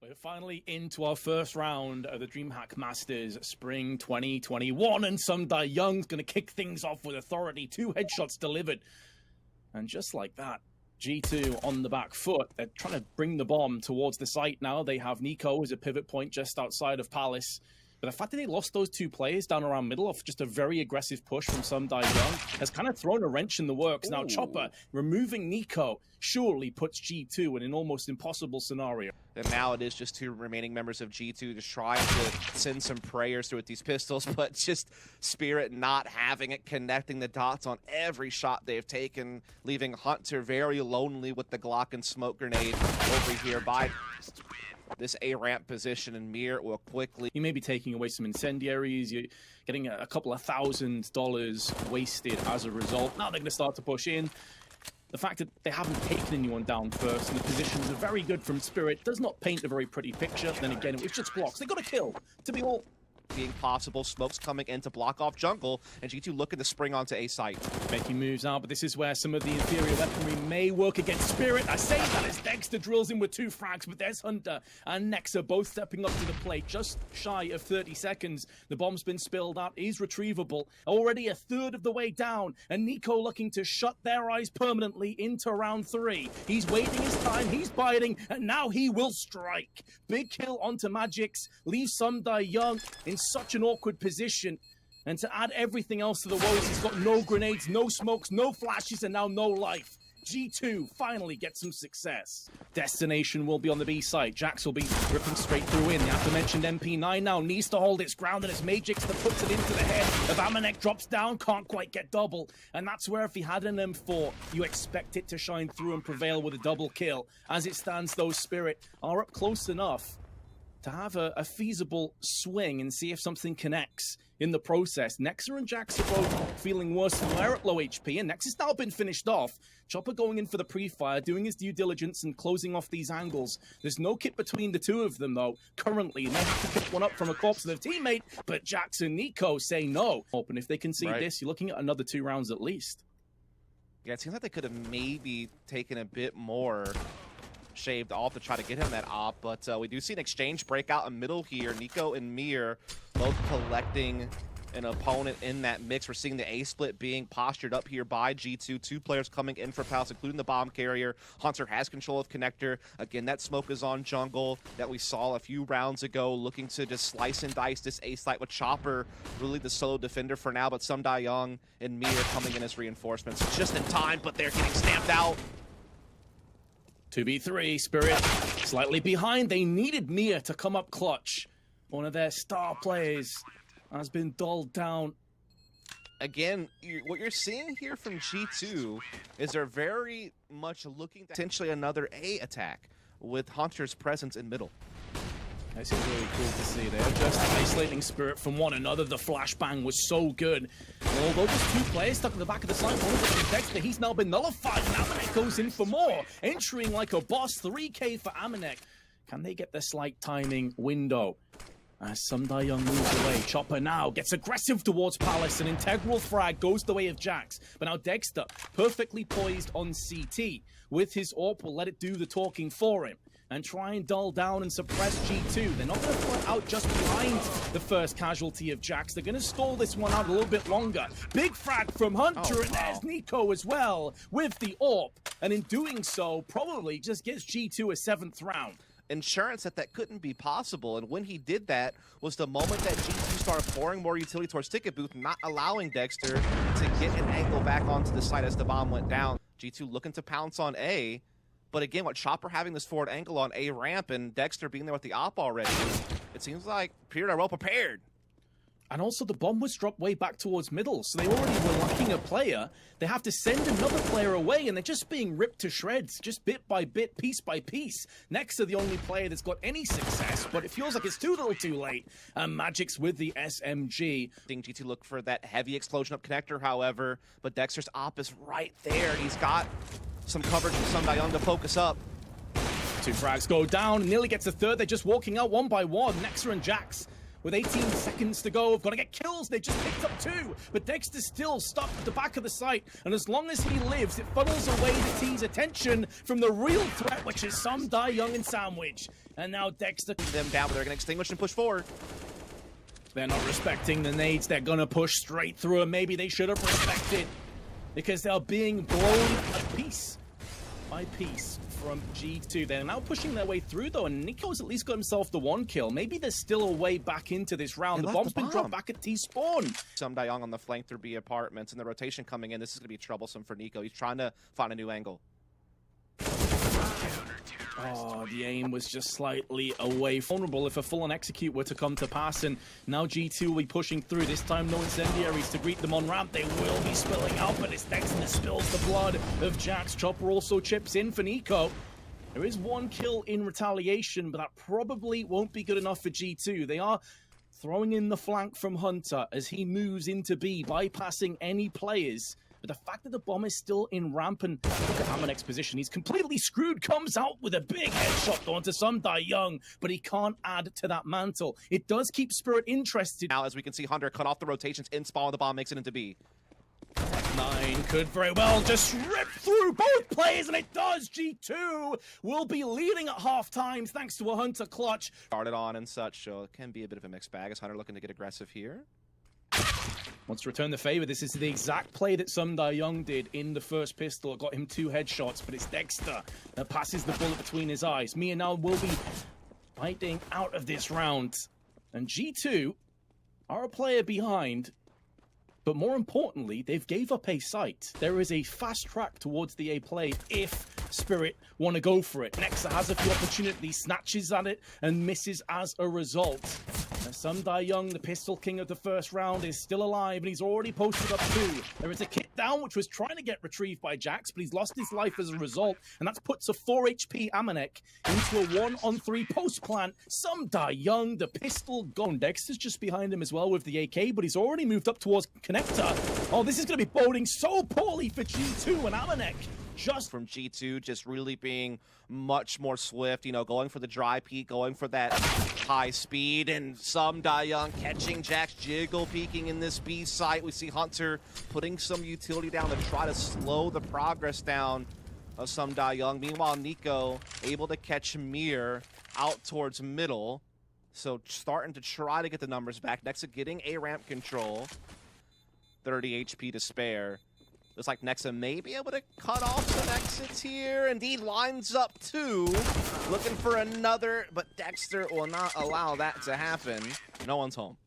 We're finally into our first round of the Dreamhack Masters Spring 2021, and Sundai Young's going to kick things off with authority. 2 headshots delivered. And just like that, G2 on the back foot. They're trying to bring the bomb towards the site now. They have Nico as a pivot point just outside of Palace. But the fact that they lost those 2 players down around middle off just a very aggressive push from Sundai Young has kind of thrown a wrench in the works. Now Chopper removing Nico surely puts G2 in an almost impossible scenario. And now it is just 2 remaining members of G2 to try to send some prayers through with these pistols, but just Spirit not having it, connecting the dots on every shot they've taken, leaving Hunter very lonely with the Glock and smoke grenade over here by this A-ramp position, and Mir will quickly... You may be taking away some incendiaries, you're getting a couple of $1,000s wasted as a result. Now they're going to start to push in. The fact that they haven't taken anyone down first, and the positions are very good from Spirit, does not paint a very pretty picture. Then again, it was just blocks. They got a kill to be all... being possible. Smoke's coming in to block off jungle, and G2 looking to spring onto A site. Making moves out, but this is where some of the inferior weaponry may work against Spirit. I say that as Dexter drills in with 2 frags, but there's Hunter and Nexa both stepping up to the plate just shy of 30 seconds. The bomb's been spilled out, is retrievable. Already a third of the way down, and Nico looking to shut their eyes permanently into round 3. He's waiting his time, he's biting, and now he will strike. Big kill onto Magix, leaves Sundai Young in such an awkward position, and to add everything else to the woes, he's got no grenades, no smokes, no flashes, and now no life. G2 finally gets some success. Destination will be on the B site. Jax will be ripping straight through in. The aforementioned MP9 now needs to hold its ground, and it's Magix that puts it into the head of Amanek, drops down, can't quite get double. And that's where if he had an M4, you expect it to shine through and prevail with a double kill. As it stands, though, Spirit are up close enough to have a feasible swing and see if something connects in the process. Nexa and Jax are both feeling worse than we're at low HP, and Nexa's now been finished off. Chopper going in for the pre-fire, doing his due diligence and closing off these angles. There's no kit between the 2 of them, though, currently. They have to pick one up from a corpse of their teammate, but Jax and Nico say no. And if they concede this, you're looking at another 2 rounds at least. Yeah, it seems like they could have maybe taken a bit more shaved off to try to get him that op, but we do see an exchange break out in middle here. Nico and Mir both collecting an opponent in that mix. We're seeing the A split being postured up here by G2. 2 players coming in for Palace, including the bomb carrier. Hunter has control of connector. Again, that smoke is on jungle that we saw a few rounds ago, looking to just slice and dice this A site with Chopper, really the solo defender for now, but Sundai Young and Mir coming in as reinforcements just in time, but they're getting stamped out. 2v3, Spirit slightly behind. They needed Mia to come up clutch. One of their star players has been dulled down. Again, what you're seeing here from G2 is they're very much looking at potentially another A attack with Hunter's presence in middle. This is really cool to see. They're just isolating Spirit from one another. The flashbang was so good. And although there's 2 players stuck at the back of the site, one of them is Dexter. He's now been nullified, and Amanek goes in for more. Entering like a boss, 3K for Amanek. Can they get the slight timing window? As Sundai Young moves away, Chopper now gets aggressive towards Palace. An integral frag goes the way of Jax. But now Dexter, perfectly poised on CT. With his AWP, will let it do the talking for him and try and dull down and suppress G2. They're not going to put out just behind the first casualty of Jax. They're going to stall this one out a little bit longer. Big frag from Hunter, and there's Nico as well with the AWP. And in doing so, probably just gives G2 a 7th round. Insurance that couldn't be possible, and when he did that was the moment that G2 started pouring more utility towards Ticket Booth, not allowing Dexter to get an angle back onto the site as the bomb went down. G2 looking to pounce on A, but again, with Chopper having this forward angle on A ramp and Dexter being there with the op already, it seems like Period are well prepared. And also the bomb was dropped way back towards middle, so they already were lacking a player. They have to send another player away, and they're just being ripped to shreds, just bit by bit, piece by piece. Nexa the only player that's got any success, but it feels like it's too little too late. And Magix with the SMG. I think G2 look for that heavy explosion up connector, however, but Dexter's op is right there. He's got some coverage from Sundai Young to focus up. 2 frags go down, nearly gets a 3rd. They're just walking out one by one. Nexa and Jax with 18 seconds to go. Have got to get kills. They just picked up 2, but Dexter's still stuck at the back of the site, and as long as he lives, it funnels away the team's attention from the real threat, which is some Die Young and Sandwich. And now Dexter them down, but they're going to extinguish and push forward. They're not respecting the nades. They're gonna push straight through, and maybe they should have respected, because they're being blown piece by piece from G2. They're now pushing their way through, though, and Nico's at least got himself the 1 kill. Maybe there's still a way back into this round. The bomb's been dropped back at T-spawn. Some Die Young on the flank through B apartments, and the rotation coming in. This is going to be troublesome for Nico. He's trying to find a new angle. Oh, the aim was just slightly away. Vulnerable if a full-on execute were to come to pass, and now G2 will be pushing through. This time, no incendiaries to greet them on ramp. They will be spilling out, but it's Dexter that spills the blood of Jax. Chopper also chips in for Nico. There is 1 kill in retaliation, but that probably won't be good enough for G2. They are throwing in the flank from Hunter as he moves into B, bypassing any players. But the fact that the bomb is still in ramp, and look at Amanek's position, he's completely screwed, comes out with a big headshot going to some Die Young, but he can't add to that mantle. It does keep Spirit interested. Now, as we can see, Hunter cut off the rotations in spawn, the bomb makes it into B. Tech9 could very well just rip through both players, and it does. G2 will be leading at half-time thanks to a Hunter clutch. Started on and such, so it can be a bit of a mixed bag. Is Hunter looking to get aggressive here? Wants to return the favor. This is the exact play that some Die Young did in the first pistol. It got him 2 headshots, but it's Dexter that passes the bullet between his eyes. Mia now will be fighting out of this round. And G2 are a player behind, but more importantly, they've gave up a site. There is a fast track towards the A play if Spirit want to go for it. Nexa has a few opportunities, snatches at it, and misses as a result. Some Die Young, the pistol king of the first round, is still alive, and he's already posted up 2. There is a kit down, which was trying to get retrieved by Jax, but he's lost his life as a result, and that puts a 4 HP Amanek into a 1-on-3 post plant. Some Die Young, the pistol gone. Dexter's just behind him as well with the AK, but he's already moved up towards Connector. Oh, this is going to be boding so poorly for G2 and Amanek. Just from G2, just really being much more swift, you know, going for the dry peek, going for that high speed, and some Die Young catching Jax, jiggle peeking in this B site. We see Hunter putting some utility down to try to slow the progress down of some Die Young. Meanwhile, Nico able to catch Mir out towards middle, so starting to try to get the numbers back. Nexa getting A ramp control, 30 HP to spare. Looks like Nexa may be able to cut off some exits here. Indeed, lines up 2, looking for another, but Dexter will not allow that to happen. No one's home.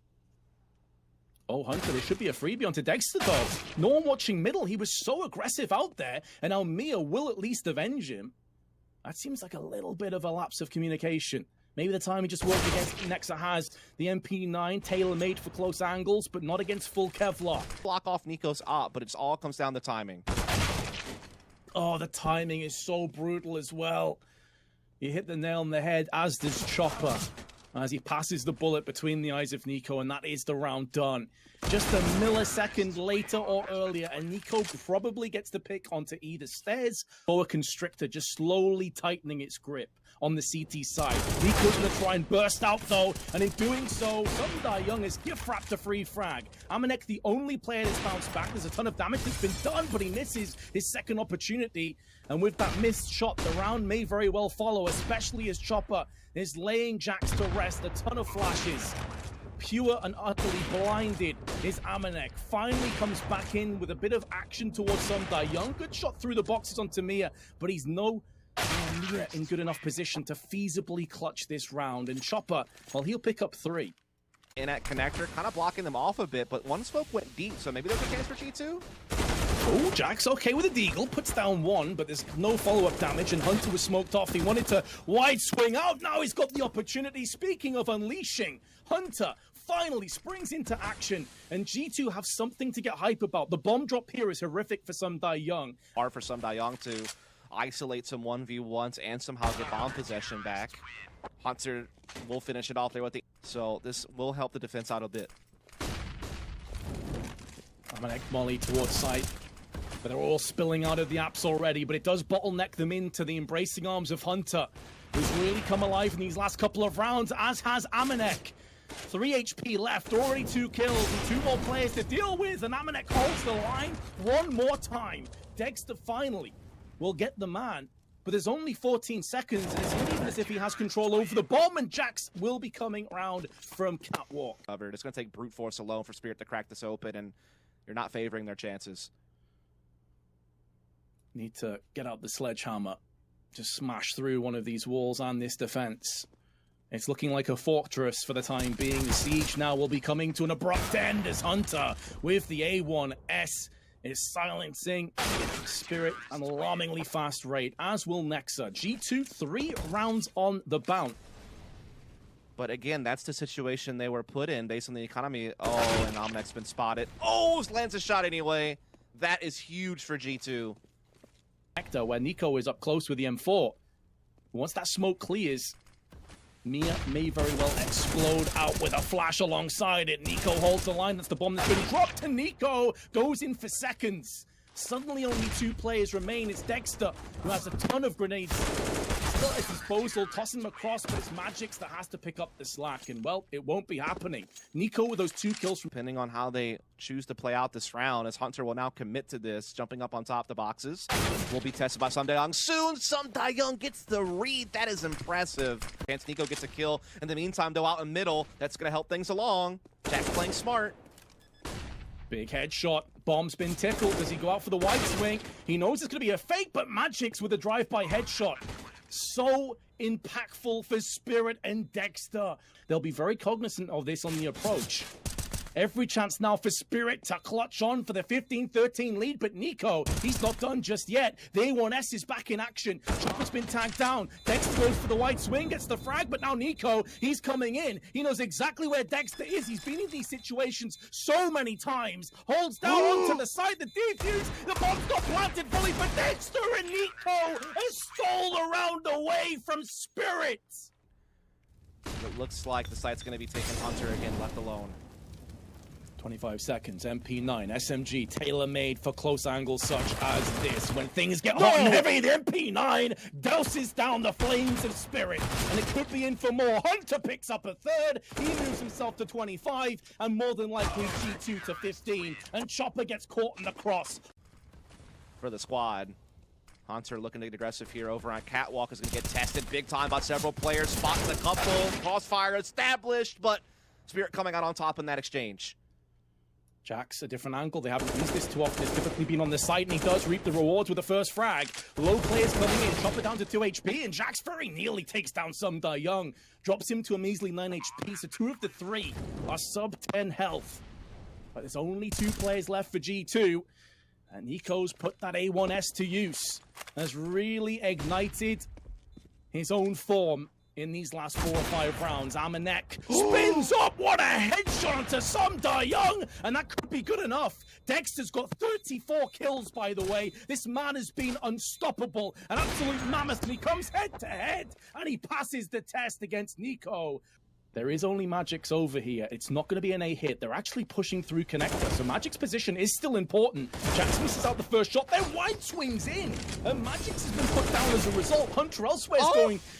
Oh, Hunter, there should be a freebie onto Dexter, though. No one watching middle. He was so aggressive out there, and now Mia will at least avenge him. That seems like a little bit of a lapse of communication. Maybe the time he just worked against Nexa has the MP9 tailor-made for close angles, but not against full Kevlar. Block off Nico's op, but it all comes down to timing. Oh, the timing is so brutal as well. You hit the nail on the head, as does Chopper, as he passes the bullet between the eyes of Nico, and that is the round done. Just a millisecond later or earlier, and Nico probably gets the pick onto either stairs or a Constrictor, just slowly tightening its grip on the CT side. Nico's gonna try and burst out though, and in doing so, some Die Young is gift wrapped a free frag. Amanek, the only player that's bounced back. There's a ton of damage that's been done, but he misses his second opportunity. And with that missed shot, the round may very well follow, especially as Chopper is laying Jax to rest. A ton of flashes. Pure and utterly blinded is Amanek. Finally comes back in with a bit of action towards some Die Young. Good shot through the boxes onto Mia, but he's nowhere near in good enough position to feasibly clutch this round. And Chopper, well, he'll pick up 3. In at connector, kind of blocking them off a bit, but one smoke went deep, so maybe there's a chance for G2? Oh, Jax okay with a deagle, puts down 1, but there's no follow-up damage, and Hunter was smoked off. He wanted to wide swing out. Now he's got the opportunity. Speaking of unleashing, Hunter finally springs into action, and G2 have something to get hype about. The bomb drop here is horrific for some Die Young. Hard for some Die Young to isolate some 1v1s and somehow get bomb possession back. Hunter will finish it off there with the... So this will help the defense out a bit. Amanek molly towards site, but they're all spilling out of the apps already, but it does bottleneck them into the embracing arms of Hunter, who's really come alive in these last couple of rounds, as has Amanek. 3 HP left, already 2 kills, and 2 more players to deal with, and Amanek holds the line one more time. Dexter finally will get the man, but there's only 14 seconds, and it's not even as if he has control over the bomb, and Jax will be coming around from Catwalk. It's going to take brute force alone for Spirit to crack this open, and you're not favoring their chances. Need to get out the sledgehammer to smash through one of these walls and this defense. It's looking like a fortress for the time being. The siege now will be coming to an abrupt end as Hunter with the A1S is silencing Spirit at an alarmingly fast rate, as will Nexa. G2, 3 rounds on the bounce. But again, that's the situation they were put in based on the economy. Oh, and Omnek's been spotted. Oh, lands a shot anyway. That is huge for G2. Where Nico is up close with the M4. Once that smoke clears, Mia may very well explode out with a flash alongside it. Nico holds the line. That's the bomb that's been dropped to Nico. Goes in for seconds. Suddenly only 2 players remain. It's Dexter, who has a ton of grenades still at his disposal, tossing them across, but it's Magix that has to pick up the slack. And, well, it won't be happening. Nico with those 2 kills from... Depending on how they choose to play out this round, as Hunter will now commit to this, jumping up on top of the boxes. Will be tested by Sumdaeyoung soon. Sumdaeyoung gets the read. That is impressive. Chance Nico gets a kill. In the meantime, though, out in middle, that's going to help things along. Jack's playing smart. Big headshot. Bomb's been tickled. Does he go out for the wide swing? He knows it's going to be a fake, but Magix with a drive-by headshot. So impactful for Spirit and Dexter. They'll be very cognizant of this on the approach. Every chance now for Spirit to clutch on for the 15-13 lead, but Nico, he's not done just yet. The A1S is back in action. Chopper's been tagged down. Dexter goes for the wide swing, gets the frag, but now Nico, he's coming in. He knows exactly where Dexter is. He's been in these situations so many times. Holds down onto the side, the defuse. The bomb's not planted fully, but Dexter and Nico has stole around away from Spirit. It looks like the site's going to be taking Hunter again, left alone. 25 seconds, MP9, SMG, tailor-made for close angles such as this. When things get hot and heavy, the MP9 douses down the flames of Spirit, and it could be in for more. Hunter picks up a 3rd, he moves himself to 25, and more than likely G2 to 15, and Chopper gets caught in the cross. For the squad, Hunter looking to get aggressive here over on Catwalk is going to get tested big time by several players. Spots a couple, crossfire established, but Spirit coming out on top in that exchange. Jax, a different angle. They haven't used this too often. It's typically been on the side, and he does reap the rewards with the first frag. Low players coming in, Chopper down to 2 HP, and Jax very nearly takes down Sumdaeyoung. Drops him to a measly 9 HP, so 2 of the 3 are sub 10 health. But there's only 2 players left for G2, and Nico's put that A1S to use. Has really ignited his own form in these last 4 or 5 rounds. Amanek spins up. What a headshot to Sumdaeyoung, and that could be good enough. Dexter's got 34 kills, by the way. This man has been unstoppable, an absolute mammoth, and he comes head to head, and he passes the test against Nico. There is only Magix over here. It's not going to be an A hit. They're actually pushing through connector, so Magic's position is still important. Jax misses out the first shot. Their wide swings in, and Magix has been put down as a result. Hunter elsewhere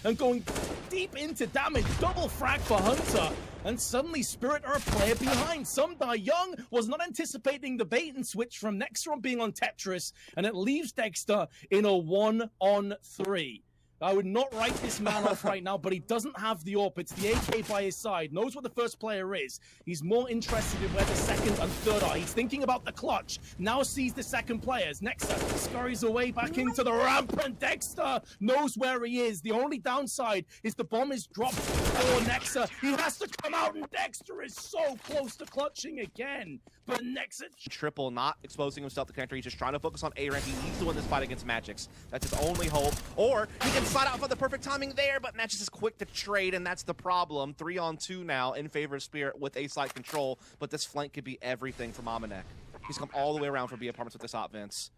is going deep into damage. Double frag for Hunter, and suddenly Spirit are a player behind. Sumdaeyoung was not anticipating the bait and switch from Nexa being on Tetris, and it leaves Dexter in a 1-on-3. I would not write this man off right now, but he doesn't have the AWP. It's the AK by his side. Knows what the first player is. He's more interested in where the second and third are. He's thinking about the clutch. Now sees the second players. Nexa scurries away back into the ramp, and Dexter knows where he is. The only downside is the bomb is dropped for Nexa. He has to come out, and Dexter is so close to clutching again. But Nexa... Triple, not exposing himself to connector. He's just trying to focus on A rank. He needs to win this fight against Magix. That's his only hope. Or he can slide out for the perfect timing there, but Magix is quick to trade, and that's the problem. 3-on-2 now in favor of Spirit with A side control, but this flank could be everything from Amanek. He's come all the way around for B apartments with this op, Vince.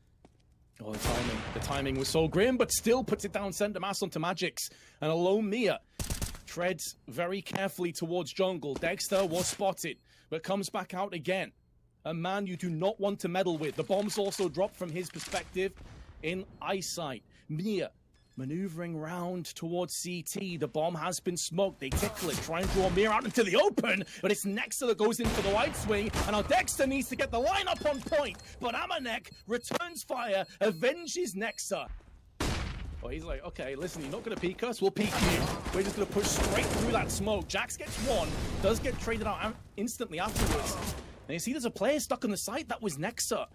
Oh, the timing was so grim, but still puts it down center mass onto Magix. And alone Mia treads very carefully towards jungle. Dexter was spotted, but comes back out again. A man you do not want to meddle with. The bomb's also dropped from his perspective in eyesight. Mia Maneuvering round towards CT. The bomb has been smoked. They tickle it, try and draw Mir out into the open, but it's Nexa that goes in for the wide swing, and now Dexter needs to get the lineup on point, but Amanek returns fire, avenges Nexa. Oh, he's like, okay, listen, you're not going to peek us, we'll peek you. We're just going to push straight through that smoke. Jax gets one, does get traded out instantly afterwards. And you see there's a player stuck on the site. That was Nexa.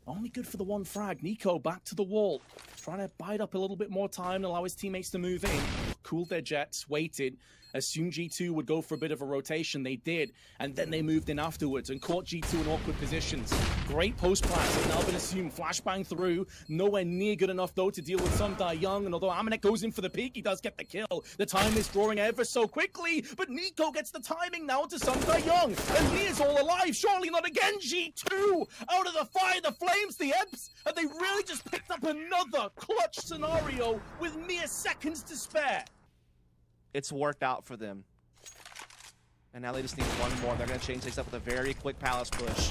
Only good for the one frag. Nico back to the wall, trying to bide up a little bit more time and allow his teammates to move in. Cooled their jets, waited, assumed G2 would go for a bit of a rotation. They did, and then they moved in afterwards and caught G2 in awkward positions. Great post plans have now been assumed. Flashbang through, nowhere near good enough though to deal with some Die Young, and although Amanek goes in for the peak, he does get the kill. The time is drawing ever so quickly, but Nico gets the timing now to some Die Young, and he is all alive. Surely not again. G2 out of the fire, the flames, the ebbs, and they really just picked up another clutch scenario with mere seconds to spare. It's worked out for them. And now they just need one more. They're going to change things up with a very quick Palace push.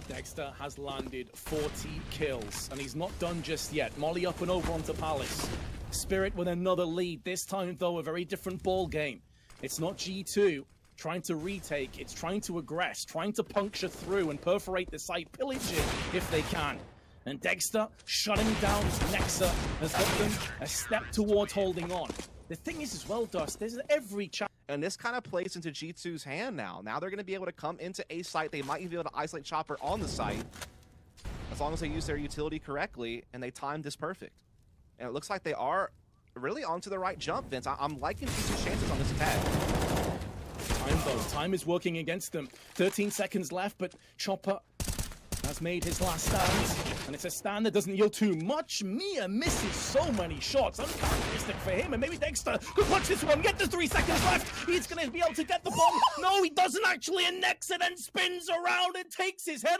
Dexter has landed 40 kills, and he's not done just yet. Molly up and over onto Palace. Spirit with another lead. This time, though, a very different ball game. It's not G2 trying to retake. It's trying to aggress, trying to puncture through and perforate the site, pillage it if they can. And Dexter shutting down Nexa has got them a step towards holding on. The thing is as well, Dust, there's every chance. And this kind of plays into G2's hand now. Now they're going to be able to come into a site. They might even be able to isolate Chopper on the site, as long as they use their utility correctly, and they timed this perfect. And it looks like they are really onto the right jump, Vince. I'm liking G2's chances on this attack. Time, though. Time is working against them. 13 seconds left, but Chopper has made his last stand, and it's a stand that doesn't yield too much. Mia misses so many shots, uncharacteristic for him, and maybe Dexter could clutch this one, get the 3 seconds left. He's going to be able to get the bomb. No, he doesn't actually, and Nexa then spins around and takes his head